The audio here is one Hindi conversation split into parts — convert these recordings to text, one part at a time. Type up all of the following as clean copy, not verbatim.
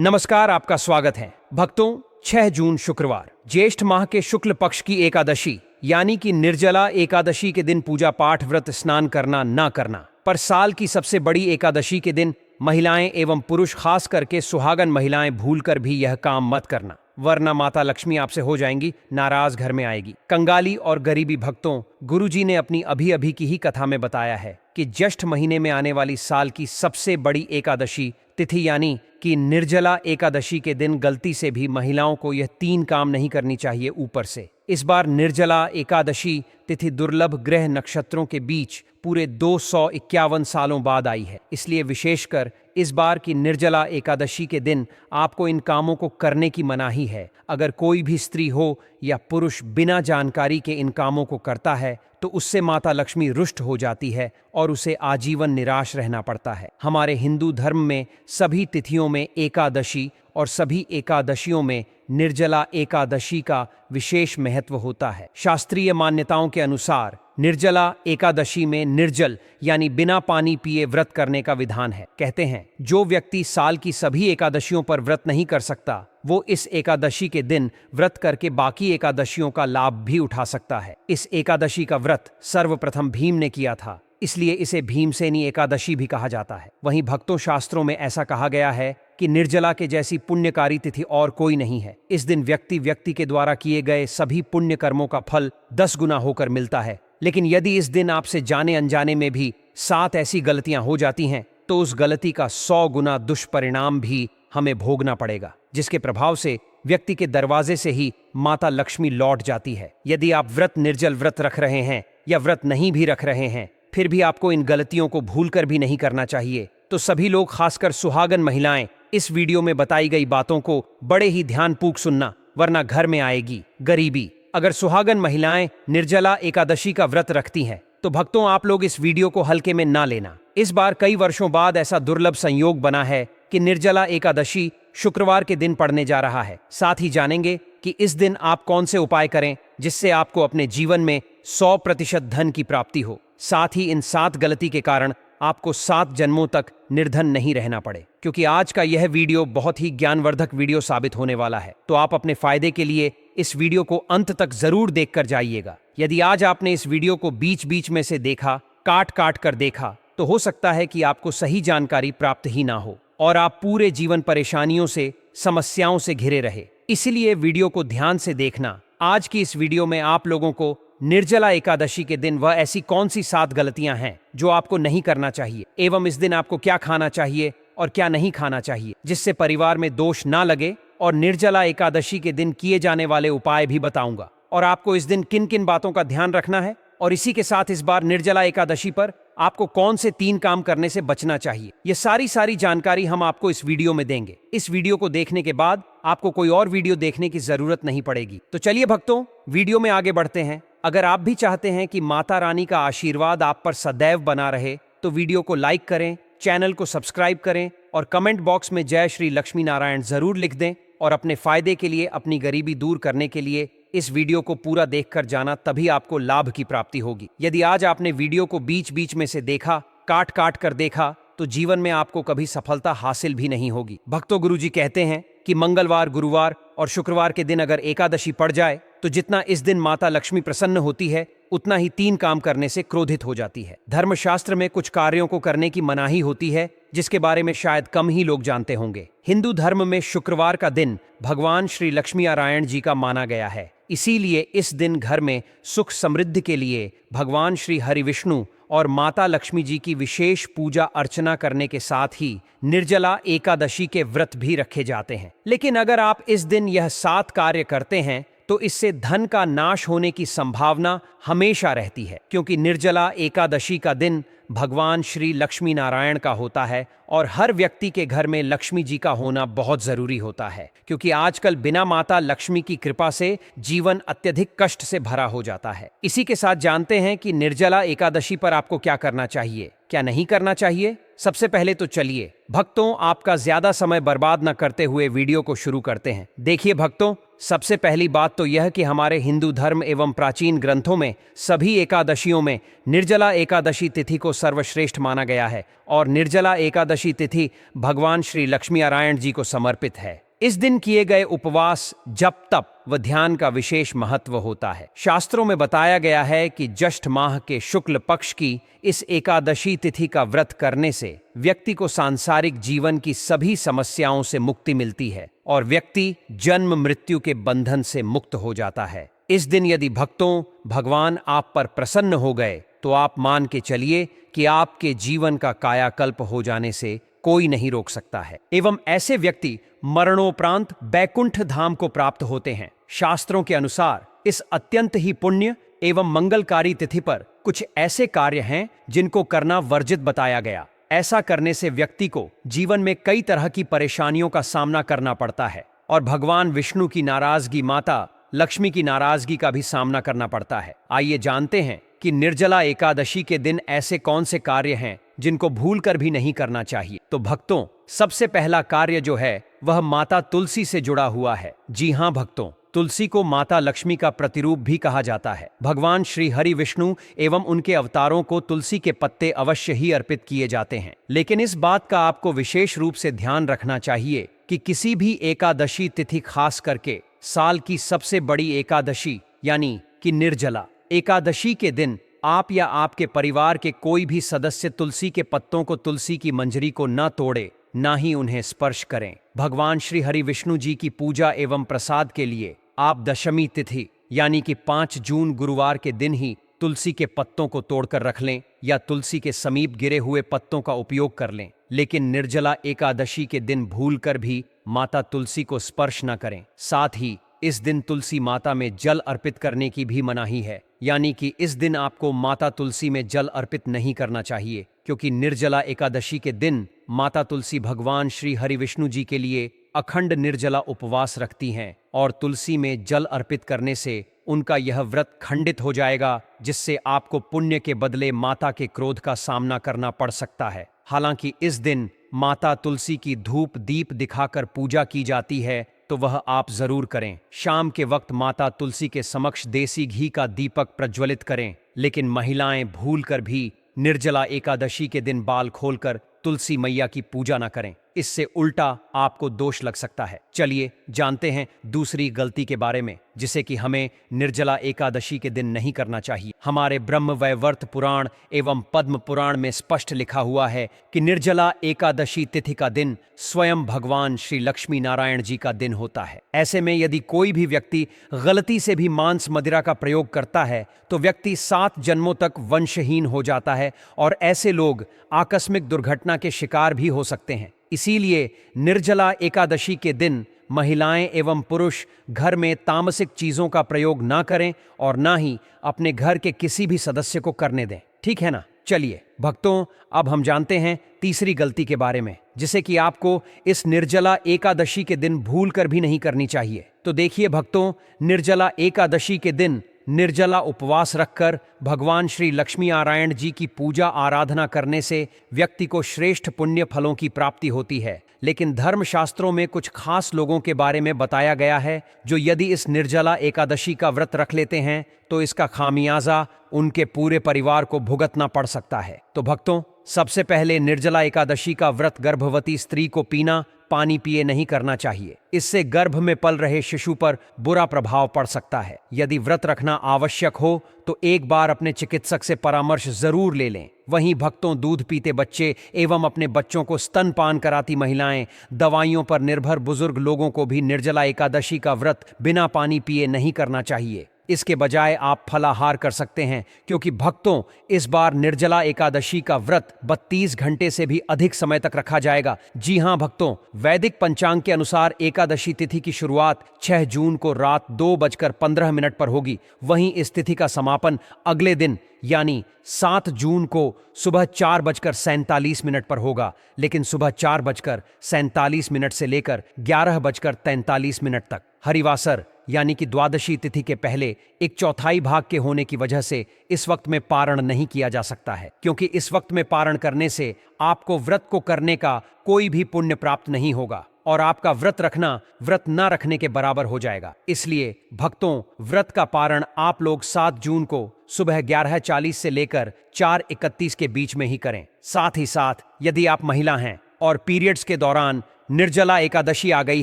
नमस्कार, आपका स्वागत है भक्तों। 6 जून शुक्रवार ज्येष्ठ माह के शुक्ल पक्ष की एकादशी यानी कि निर्जला एकादशी के दिन पूजा पाठ व्रत स्नान करना ना करना, पर साल की सबसे बड़ी एकादशी के दिन महिलाएं एवं पुरुष खास करके सुहागन महिलाएं भूलकर भी यह काम मत करना, वरना माता लक्ष्मी आपसे हो जाएंगी नाराज, घर में आएगी। कंगाली और गरीबी भक्तों, गुरुजी ने अपनी अभी अभी की ही कथा में बताया है कि ज्येष्ठ महीने में आने वाली साल की सबसे बड़ी एकादशी तिथि यानी कि निर्जला एकादशी के दिन गलती से भी महिलाओं को यह 3 काम नहीं करनी चाहिए। ऊपर से इस बार निर्जला एकादशी तिथि दुर्लभ ग्रह नक्षत्रों के बीच पूरे 251 सालों बाद आई है, इसलिए विशेषकर इस बार की निर्जला एकादशी के दिन आपको इन कामों को करने की मनाही है। अगर कोई भी स्त्री हो या पुरुष बिना जानकारी के इन कामों को करता है तो उससे माता लक्ष्मी रुष्ट हो जाती है और उसे आजीवन निराश रहना पड़ता है। हमारे हिंदू धर्म में सभी तिथियों में एकादशी और सभी एकादशियों में निर्जला एकादशी का विशेष महत्व होता है। शास्त्रीय मान्यताओं के अनुसार निर्जला एकादशी में निर्जल यानी बिना पानी पिए व्रत करने का विधान है। कहते हैं जो व्यक्ति साल की सभी एकादशियों पर व्रत नहीं कर सकता वो इस एकादशी के दिन व्रत करके बाकी एकादशियों का लाभ भी उठा सकता है। इस एकादशी का व्रत सर्वप्रथम भीम ने किया था, इसलिए इसे भीमसेनी एकादशी भी कहा जाता है। वहीं भक्तों, शास्त्रों में ऐसा कहा गया है कि निर्जला के जैसी पुण्यकारी तिथि और कोई नहीं है। इस दिन व्यक्ति के द्वारा किए गए सभी पुण्य कर्मों का फल 10 गुना होकर मिलता है। लेकिन यदि इस दिन आपसे जाने अनजाने में भी 7 ऐसी गलतियां हो जाती हैं तो उस गलती का 100 गुना दुष्परिणाम भी हमें भोगना पड़ेगा, जिसके प्रभाव से व्यक्ति के दरवाजे से ही माता लक्ष्मी लौट जाती है। यदि आप निर्जल व्रत रख रहे हैं या व्रत नहीं भी रख रहे हैं, फिर भी आपको इन गलतियों को भूलकर भी नहीं करना चाहिए। तो सभी लोग, खासकर सुहागन महिलाएं, इस वीडियो में बताई गई बातों को बड़े ही ध्यानपूर्वक सुनना, वरना घर में आएगी गरीबी। अगर सुहागन महिलाएं निर्जला एकादशी का व्रत रखती हैं तो भक्तों, आप लोग इस वीडियो को हल्के में ना लेना। इस बार कई वर्षों बाद ऐसा दुर्लभ संयोग बना है कि निर्जला एकादशी शुक्रवार के दिन पड़ने जा रहा है। साथ ही जानेंगे कि इस दिन आप कौन से उपाय करें जिससे आपको अपने जीवन में 100% धन की प्राप्ति हो। साथ ही इन 7 गलती के कारण आपको 7 जन्मों तक निर्धन नहीं रहना पड़े। क्योंकि आज का यह वीडियो बहुत ही ज्ञानवर्धक वीडियो साबित होने वाला है, तो आप अपने फायदे के लिए इस वीडियो को अंत तक जरूर देखकर जाइएगा। यदि आज आपने इस वीडियो को बीच बीच में से देखा, काट कर देखा, तो हो सकता है कि आपको सही जानकारी प्राप्त ही ना हो और आप पूरे जीवन परेशानियों से, समस्याओं से घिरे रहे। इसलिए वीडियो को ध्यान से देखना। आज की इस वीडियो में आप लोगों को निर्जला एकादशी के दिन वह ऐसी कौन सी 7 गलतियां हैं जो आपको नहीं करना चाहिए, एवं इस दिन आपको क्या खाना चाहिए और क्या नहीं खाना चाहिए जिससे परिवार में दोष ना लगे, और निर्जला एकादशी के दिन किए जाने वाले उपाय भी बताऊंगा और आपको इस दिन किन किन बातों का ध्यान रखना है। और इसी के साथ इस बार निर्जला एकादशी पर आपको कौन से 3 काम करने से बचना चाहिए, ये सारी जानकारी हम आपको इस वीडियो में देंगे। इस वीडियो को देखने के बाद आपको कोई और वीडियो देखने की जरूरत नहीं पड़ेगी। तो चलिए भक्तों, वीडियो में आगे बढ़ते हैं। अगर आप भी चाहते हैं कि माता रानी का आशीर्वाद आप पर सदैव बना रहे तो वीडियो को लाइक करें, चैनल को सब्सक्राइब करें और कमेंट बॉक्स में जय श्री लक्ष्मी नारायण जरूर लिख दें। और अपने फायदे के लिए, अपनी गरीबी दूर करने के लिए इस वीडियो को पूरा देखकर जाना, तभी आपको लाभ की प्राप्ति होगी। यदि आज आपने वीडियो को बीच बीच में से देखा, काट कर देखा, तो जीवन में आपको कभी सफलता हासिल भी नहीं होगी। भक्तों, गुरुजी कहते हैं कि मंगलवार, गुरुवार और शुक्रवार के दिन अगर एकादशी पड़ जाए तो जितना इस दिन माता लक्ष्मी प्रसन्न होती है, उतना ही 3 काम करने से क्रोधित हो जाती है। धर्मशास्त्र में कुछ कार्यों को करने की मनाही होती है जिसके बारे में शायद कम ही लोग जानते होंगे। हिंदू धर्म में शुक्रवार का दिन भगवान श्री लक्ष्मी नारायण जी का माना गया है, इसीलिए इस दिन घर में सुख समृद्धि के लिए भगवान श्री हरि विष्णु और माता लक्ष्मी जी की विशेष पूजा अर्चना करने के साथ ही निर्जला एकादशी के व्रत भी रखे जाते हैं। लेकिन अगर आप इस दिन यह 7 कार्य करते हैं तो इससे धन का नाश होने की संभावना हमेशा रहती है, क्योंकि निर्जला एकादशी का दिन भगवान श्री लक्ष्मी नारायण का होता है और हर व्यक्ति के घर में लक्ष्मी जी का होना बहुत जरूरी होता है। क्योंकि आजकल बिना माता लक्ष्मी की कृपा से जीवन अत्यधिक कष्ट से भरा हो जाता है। इसी के साथ जानते हैं कि निर्जला एकादशी पर आपको क्या करना चाहिए, क्या नहीं करना चाहिए। सबसे पहले तो चलिए भक्तों, आपका ज्यादा समय बर्बाद न करते हुए वीडियो को शुरू करते हैं। देखिए भक्तों, सबसे पहली बात तो यह कि हमारे हिंदू धर्म एवं प्राचीन ग्रंथों में सभी एकादशियों में निर्जला एकादशी तिथि को सर्वश्रेष्ठ माना गया है और निर्जला एकादशी तिथि भगवान श्री लक्ष्मी नारायण जी को समर्पित है। इस दिन किए गए उपवास, जप, तप व ध्यान का विशेष महत्व होता है। शास्त्रों में बताया गया है कि ज्येष्ठ माह के शुक्ल पक्ष की इस एकादशी तिथि का व्रत करने से व्यक्ति को सांसारिक जीवन की सभी समस्याओं से मुक्ति मिलती है और व्यक्ति जन्म मृत्यु के बंधन से मुक्त हो जाता है। इस दिन यदि भक्तों भगवान आप पर प्रसन्न हो गए तो आप मान के चलिए कि आपके जीवन का कायाकल्प हो जाने से कोई नहीं रोक सकता है एवं ऐसे व्यक्ति मरणोपरांत बैकुंठ धाम को प्राप्त होते हैं। शास्त्रों के अनुसार इस अत्यंत ही पुण्य एवं मंगलकारी तिथि पर कुछ ऐसे कार्य हैं जिनको करना वर्जित बताया गया। ऐसा करने से व्यक्ति को जीवन में कई तरह की परेशानियों का सामना करना पड़ता है और भगवान विष्णु की नाराजगी, माता लक्ष्मी की नाराजगी का भी सामना करना पड़ता है। आइए जानते हैं कि निर्जला एकादशी के दिन ऐसे कौन से कार्य हैं जिनको भूल कर भी नहीं करना चाहिए। तो भक्तों, सबसे पहला कार्य जो है वह माता तुलसी से जुड़ा हुआ है। जी हाँ भक्तों, तुलसी को माता लक्ष्मी का प्रतिरूप भी कहा जाता है। भगवान श्री हरि विष्णु एवं उनके अवतारों को तुलसी के पत्ते अवश्य ही अर्पित किए जाते हैं, लेकिन इस बात का आपको विशेष रूप से ध्यान रखना चाहिए कि किसी भी एकादशी तिथि, खास करके साल की सबसे बड़ी एकादशी यानी कि निर्जला एकादशी के दिन, आप या आपके परिवार के कोई भी सदस्य तुलसी के पत्तों को, तुलसी की मंजरी को न तोड़े, ना ही उन्हें स्पर्श करें। भगवान श्री हरि विष्णु जी की पूजा एवं प्रसाद के लिए आप दशमी तिथि यानी कि 5 जून गुरुवार के दिन ही तुलसी के पत्तों को तोड़कर रख लें या तुलसी के समीप गिरे हुए पत्तों का उपयोग कर लें, लेकिन निर्जला एकादशी के दिन भूलकर भी माता तुलसी को स्पर्श न करें। साथ ही इस दिन तुलसी माता में जल अर्पित करने की भी मनाही है, यानी कि इस दिन आपको माता तुलसी में जल अर्पित नहीं करना चाहिए, क्योंकि निर्जला एकादशी के दिन माता तुलसी भगवान श्री हरि विष्णु जी के लिए अखंड निर्जला उपवास रखती हैं और तुलसी में जल अर्पित करने से उनका यह व्रत खंडित हो जाएगा, जिससे आपको पुण्य के बदले माता के क्रोध का सामना करना पड़ सकता है। हालांकि इस दिन माता तुलसी की धूप दीप दिखाकर पूजा की जाती है, तो वह आप जरूर करें। शाम के वक्त माता तुलसी के समक्ष देसी घी का दीपक प्रज्वलित करें, लेकिन महिलाएं भूलकर भी निर्जला एकादशी के दिन बाल खोलकर तुलसी मैया की पूजा न करें, इससे उल्टा आपको दोष लग सकता है। चलिए जानते हैं दूसरी गलती के बारे में, जिसे कि हमें निर्जला एकादशी के दिन नहीं करना चाहिए। हमारे ब्रह्म वैवर्त पुराण एवं पद्म पुराण में स्पष्ट लिखा हुआ है कि निर्जला एकादशी तिथि का दिन स्वयं भगवान श्री लक्ष्मी नारायण जी का दिन होता है। ऐसे में यदि कोई भी व्यक्ति गलती से भी मांस मदिरा का प्रयोग करता है तो व्यक्ति 7 जन्मों तक वंशहीन हो जाता है और ऐसे लोग आकस्मिक दुर्घटना के शिकार भी हो सकते हैं। इसीलिए निर्जला एकादशी के दिन महिलाएं एवं पुरुष घर में तामसिक चीजों का प्रयोग ना करें और ना ही अपने घर के किसी भी सदस्य को करने दें। ठीक है ना? चलिए भक्तों, अब हम जानते हैं तीसरी गलती के बारे में, जिसे कि आपको इस निर्जला एकादशी के दिन भूल कर भी नहीं करनी चाहिए। तो देखिए भक्तों, निर्जला एकादशी के दिन निर्जला उपवास रखकर भगवान श्री लक्ष्मी नारायण जी की पूजा आराधना करने से व्यक्ति को श्रेष्ठ पुण्य फलों की प्राप्ति होती है। लेकिन धर्मशास्त्रों में कुछ खास लोगों के बारे में बताया गया है, जो यदि इस निर्जला एकादशी का व्रत रख लेते हैं तो इसका खामियाजा उनके पूरे परिवार को भुगतना पड़ सकता है। तो भक्तों, सबसे पहले निर्जला एकादशी का व्रत गर्भवती स्त्री को पीना पानी पिए नहीं करना चाहिए। इससे गर्भ में पल रहे शिशु पर बुरा प्रभाव पड़ सकता है। यदि व्रत रखना आवश्यक हो तो एक बार अपने चिकित्सक से परामर्श जरूर ले लें। वहीं भक्तों, दूध पीते बच्चे एवं अपने बच्चों को स्तनपान कराती महिलाएं, दवाइयों पर निर्भर बुजुर्ग लोगों को भी निर्जला एकादशी का व्रत बिना पानी पिए नहीं करना चाहिए। इसके बजाय आप फलाहार कर सकते हैं, क्योंकि भक्तों, इस बार निर्जला एकादशी का व्रत 32 घंटे से भी अधिक समय तक रखा जाएगा। जी हां भक्तों, वैदिक पंचांग के अनुसार एकादशी तिथि की शुरुआत 6 जून को रात 2:15 पर होगी। वहीं इस तिथि का समापन अगले दिन यानी 7 जून को सुबह 4:47 पर होगा, लेकिन सुबह 4:47 से लेकर 11:43 तक। हरिवासर यानी कि द्वादशी तिथि के पहले 1/4 भाग के होने की वजह से इस वक्त में पारण नहीं किया जा सकता है, क्योंकि इस वक्त में पारण करने से आपको व्रत को करने का कोई भी पुण्य प्राप्त नहीं होगा और आपका व्रत रखना व्रत न रखने के बराबर हो जाएगा। इसलिए भक्तों, व्रत का पारण आप लोग 7 जून को सुबह 11:40 से लेकर 4:31 के बीच में ही करें। साथ ही साथ यदि आप महिला हैं और पीरियड्स के दौरान निर्जला एकादशी आ गई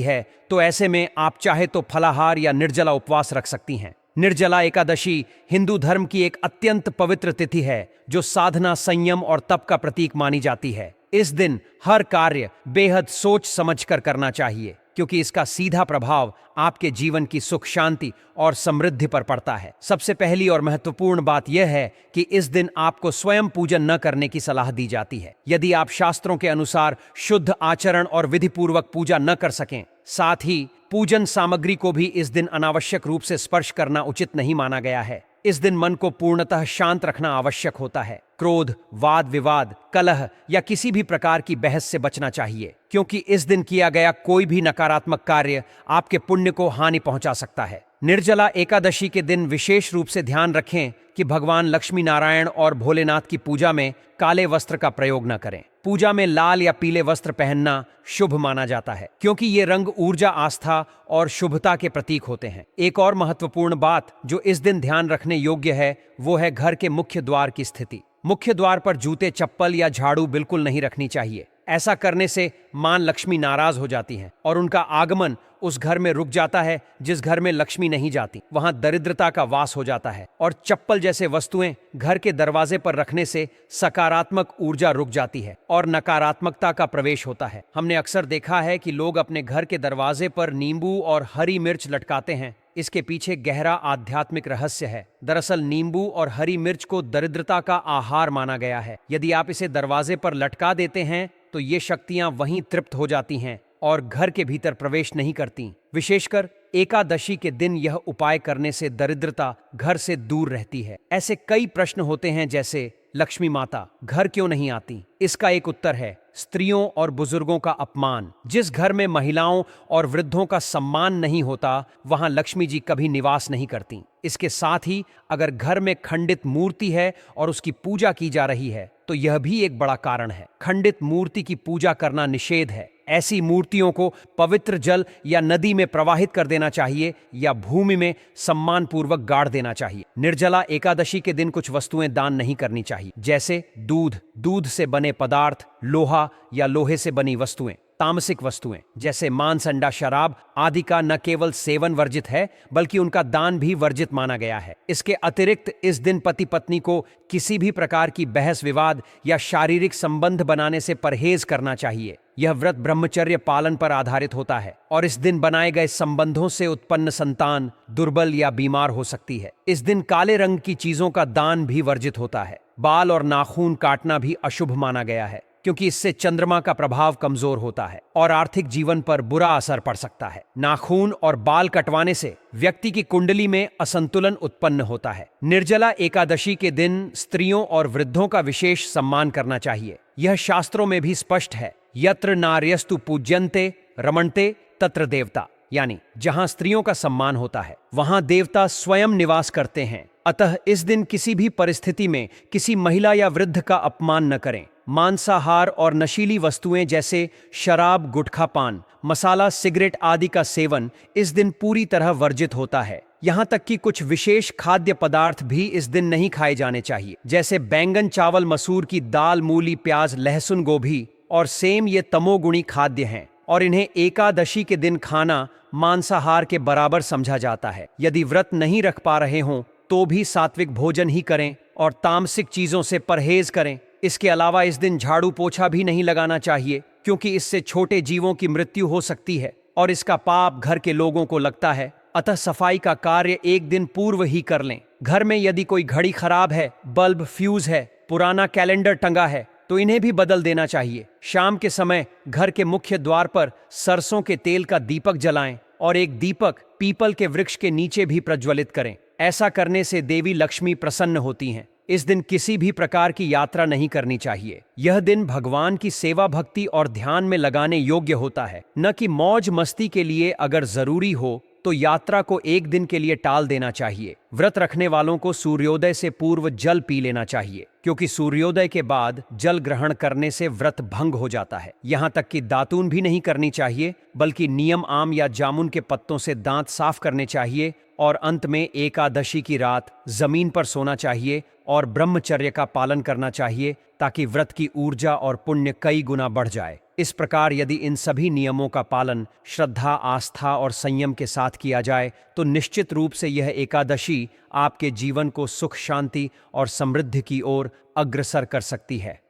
है तो ऐसे में आप चाहे तो फलाहार या निर्जला उपवास रख सकती हैं। निर्जला एकादशी हिंदू धर्म की एक अत्यंत पवित्र तिथि है जो साधना, संयम और तप का प्रतीक मानी जाती है। इस दिन हर कार्य बेहद सोच समझकर करना चाहिए क्योंकि इसका सीधा प्रभाव आपके जीवन की सुख, शांति और समृद्धि पर पड़ता है। सबसे पहली और महत्वपूर्ण बात यह है कि इस दिन आपको स्वयं पूजन न करने की सलाह दी जाती है। यदि आप शास्त्रों के अनुसार शुद्ध आचरण और विधिपूर्वक पूजा न कर सकें, साथ ही पूजन सामग्री को भी इस दिन अनावश्यक रूप से स्पर्श करना उचित नहीं माना गया है। इस दिन मन को पूर्णतः शांत रखना आवश्यक होता है। क्रोध, वाद विवाद, कलह या किसी भी प्रकार की बहस से बचना चाहिए क्योंकि इस दिन किया गया कोई भी नकारात्मक कार्य आपके पुण्य को हानि पहुंचा सकता है। निर्जला एकादशी के दिन विशेष रूप से ध्यान रखें कि भगवान लक्ष्मी नारायण और भोलेनाथ की पूजा में काले वस्त्र का प्रयोग न करें। पूजा में लाल या पीले वस्त्र पहनना शुभ माना जाता है क्योंकि ये रंग ऊर्जा, आस्था और शुभता के प्रतीक होते हैं। एक और महत्वपूर्ण बात जो इस दिन ध्यान रखने योग्य है वो है घर के मुख्य द्वार की स्थिति। मुख्य द्वार पर जूते, चप्पल या झाड़ू बिल्कुल नहीं रखनी चाहिए। ऐसा करने से मां लक्ष्मी नाराज हो जाती हैं और उनका आगमन उस घर में रुक जाता है जिस घर में लक्ष्मी नहीं जाती, वहां दरिद्रता का वास हो जाता है। और चप्पल जैसे वस्तुएं घर के दरवाजे पर रखने से सकारात्मक ऊर्जा रुक जाती है और नकारात्मकता का प्रवेश होता है। हमने अक्सर देखा है कि लोग अपने घर के दरवाजे पर नींबू और हरी मिर्च लटकाते हैं। इसके पीछे गहरा आध्यात्मिक रहस्य है। दरअसल नींबू और हरी मिर्च को दरिद्रता का आहार माना गया है। यदि आप इसे दरवाजे पर लटका देते हैं तो ये शक्तियां वहीं तृप्त हो जाती हैं और घर के भीतर प्रवेश नहीं करती। विशेषकर एकादशी के दिन यह उपाय करने से दरिद्रता घर से दूर रहती है। ऐसे कई प्रश्न होते हैं जैसे लक्ष्मी माता घर क्यों नहीं आती? इसका एक उत्तर है स्त्रियों और बुजुर्गों का अपमान। जिस घर में महिलाओं और वृद्धों का सम्मान नहीं होता वहां लक्ष्मी जी कभी निवास नहीं करती। इसके साथ ही अगर घर में खंडित मूर्ति है और उसकी पूजा की जा रही है तो यह भी एक बड़ा कारण है। खंडित मूर्ति की पूजा करना निषेध है। ऐसी मूर्तियों को पवित्र जल या नदी में प्रवाहित कर देना चाहिए या भूमि में सम्मानपूर्वक गाड़ देना चाहिए। निर्जला एकादशी के दिन कुछ वस्तुएं दान नहीं करनी चाहिए जैसे दूध, दूध से बने पदार्थ, लोहा या लोहे से बनी वस्तुएं। तामसिक वस्तुएं जैसे मांस, अंडा, शराब आदि का न केवल सेवन वर्जित है बल्कि उनका दान भी वर्जित माना गया है। इसके अतिरिक्त इस दिन पति पत्नी को किसी भी प्रकार की बहस, विवाद या शारीरिक संबंध बनाने से परहेज करना चाहिए। यह व्रत ब्रह्मचर्य पालन पर आधारित होता है और इस दिन बनाए गए संबंधों से उत्पन्न संतान दुर्बल या बीमार हो सकती है। इस दिन काले रंग की चीजों का दान भी वर्जित होता है। बाल और नाखून काटना भी अशुभ माना गया है क्योंकि इससे चंद्रमा का प्रभाव कमजोर होता है और आर्थिक जीवन पर बुरा असर पड़ सकता है। नाखून और बाल कटवाने से व्यक्ति की कुंडली में असंतुलन उत्पन्न होता है। निर्जला एकादशी के दिन स्त्रियों और वृद्धों का विशेष सम्मान करना चाहिए। यह शास्त्रों में भी स्पष्ट है, यत्र नार्यस्तु पूज्यन्ते रमणते तत्र देवता, यानी जहां स्त्रियों का सम्मान होता है वहां देवता स्वयं निवास करते हैं। अतः इस दिन किसी भी परिस्थिति में किसी महिला या वृद्ध का अपमान न करें। मांसाहार और नशीली वस्तुएं जैसे शराब, गुटखा पान, मसाला, सिगरेट आदि का सेवन इस दिन पूरी तरह वर्जित होता है। यहाँ तक कि कुछ विशेष खाद्य पदार्थ भी इस दिन नहीं खाए जाने चाहिए जैसे बैंगन, चावल, मसूर की दाल, मूली, प्याज, लहसुन, गोभी और सेम। ये तमोगुणी खाद्य हैं और इन्हें एकादशी के दिन खाना मांसाहार के बराबर समझा जाता है। यदि व्रत नहीं रख पा रहे हों तो भी सात्विक भोजन ही करें और तामसिक चीजों से परहेज करें। इसके अलावा इस दिन झाड़ू पोछा भी नहीं लगाना चाहिए क्योंकि इससे छोटे जीवों की मृत्यु हो सकती है और इसका पाप घर के लोगों को लगता है। अतः सफाई का कार्य एक दिन पूर्व ही कर लें। घर में यदि कोई घड़ी खराब है, बल्ब फ्यूज है, पुराना कैलेंडर टंगा है तो इन्हें भी बदल देना चाहिए। शाम के समय घर के मुख्य द्वार पर सरसों के तेल का दीपक जलाएं और एक दीपक पीपल के वृक्ष के नीचे भी प्रज्वलित करें। ऐसा करने से देवी लक्ष्मी प्रसन्न होती हैं। इस दिन किसी भी प्रकार की यात्रा नहीं करनी चाहिए। यह दिन भगवान की सेवा, भक्ति और ध्यान में लगाने योग्य होता है, न कि मौज मस्ती के लिए। अगर जरूरी हो तो यात्रा को एक दिन के लिए टाल देना चाहिए। व्रत रखने वालों को सूर्योदय से पूर्व जल पी लेना चाहिए, क्योंकि सूर्योदय के बाद जल ग्रहण करने से व्रत भंग हो जाता है। यहाँ तक कि दातून भी नहीं करनी चाहिए, बल्कि नियम आम या जामुन के पत्तों से दांत साफ करने चाहिए। और अंत में एकादशी की रात जमीन पर सोना चाहिए और ब्रह्मचर्य का पालन करना चाहिए, ताकि व्रत की ऊर्जा और पुण्य कई गुना बढ़ जाए। इस प्रकार यदि इन सभी नियमों का पालन श्रद्धा, आस्था और संयम के साथ किया जाए तो निश्चित रूप से यह एकादशी आपके जीवन को सुख, शांति और समृद्धि की ओर अग्रसर कर सकती है।